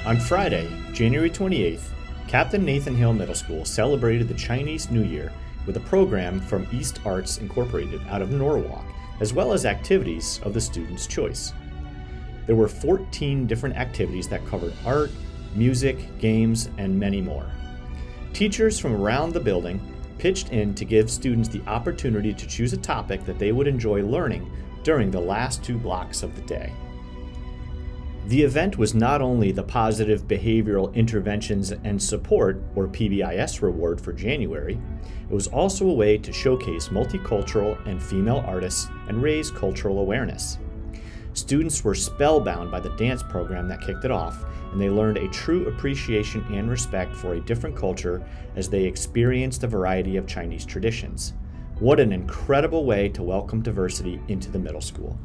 On Friday, January 28th, Captain Nathan Hale Middle School celebrated the Chinese New Year with a program from East Arts Incorporated out of Norwalk, as well as activities of the students' choice. There were 14 different activities that covered art, music, games, and many more. Teachers from around the building pitched in to give students the opportunity to choose a topic that they would enjoy learning during the last 2 blocks of the day. The event was not only the Positive Behavioral Interventions and Support, or PBIS reward for January, it was also a way to showcase multicultural and female artists and raise cultural awareness. Students were spellbound by the dance program that kicked it off, and they learned a true appreciation and respect for a different culture as they experienced a variety of Chinese traditions. What an incredible way to welcome diversity into the middle school.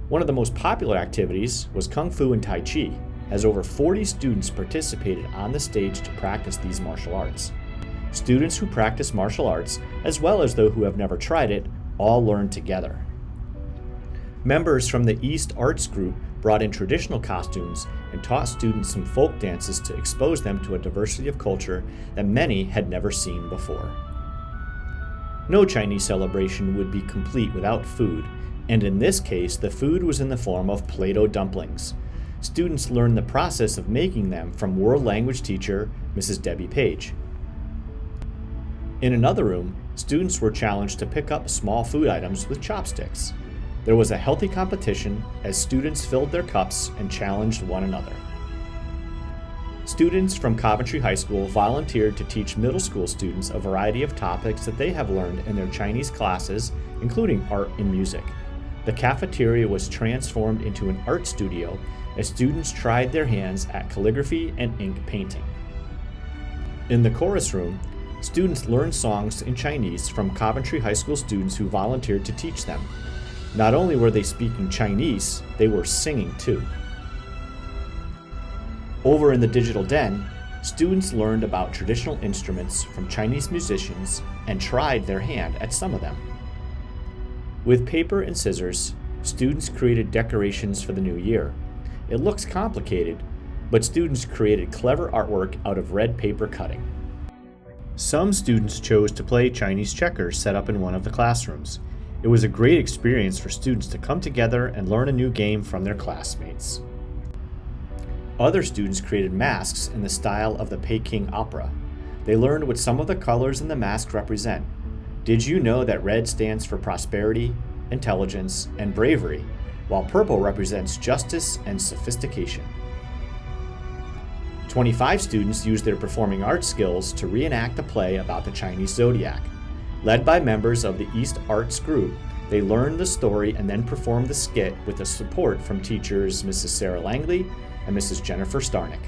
One of the most popular activities was Kung Fu and Tai Chi, as over 40 students participated on the stage to practice these martial arts. Students who practice martial arts, as well as those who have never tried it, all learned together. Members from the East Arts group brought in traditional costumes and taught students some folk dances to expose them to a diversity of culture that many had never seen before. No Chinese celebration would be complete without food, and in this case, the food was in the form of Play-Doh dumplings. Students learned the process of making them from world language teacher Mrs. Debbie Page. In another room, students were challenged to pick up small food items with chopsticks. There was a healthy competition as students filled their cups and challenged one another. Students from Coventry High School volunteered to teach middle school students a variety of topics that they have learned in their Chinese classes, including art and music. The cafeteria was transformed into an art studio as students tried their hands at calligraphy and ink painting. In the chorus room, students learned songs in Chinese from Coventry High School students who volunteered to teach them. Not only were they speaking Chinese, they were singing too. Over in the digital den, students learned about traditional instruments from Chinese musicians and tried their hand at some of them. With paper and scissors, students created decorations for the new year. It looks complicated, but students created clever artwork out of red paper cutting. Some students chose to play Chinese checkers set up in one of the classrooms. It was a great experience for students to come together and learn a new game from their classmates. Other students created masks in the style of the Peking Opera. They learned what some of the colors in the mask represent. Did you know that red stands for prosperity, intelligence, and bravery, while purple represents justice and sophistication? 25 students used their performing arts skills to reenact a play about the Chinese zodiac. Led by members of the East Arts group, they learned the story and then performed the skit with the support from teachers Mrs. Sarah Langley and Mrs. Jennifer Starnick.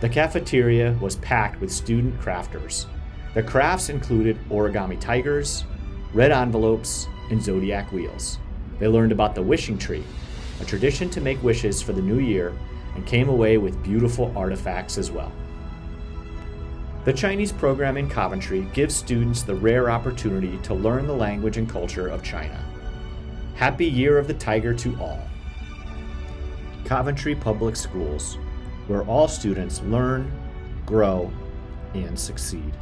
The cafeteria was packed with student crafters. The crafts included origami tigers, red envelopes, and zodiac wheels. They learned about the wishing tree, a tradition to make wishes for the new year, and came away with beautiful artifacts as well. The Chinese program in Coventry gives students the rare opportunity to learn the language and culture of China. Happy Year of the Tiger to all. Coventry Public Schools, where all students learn, grow, and succeed.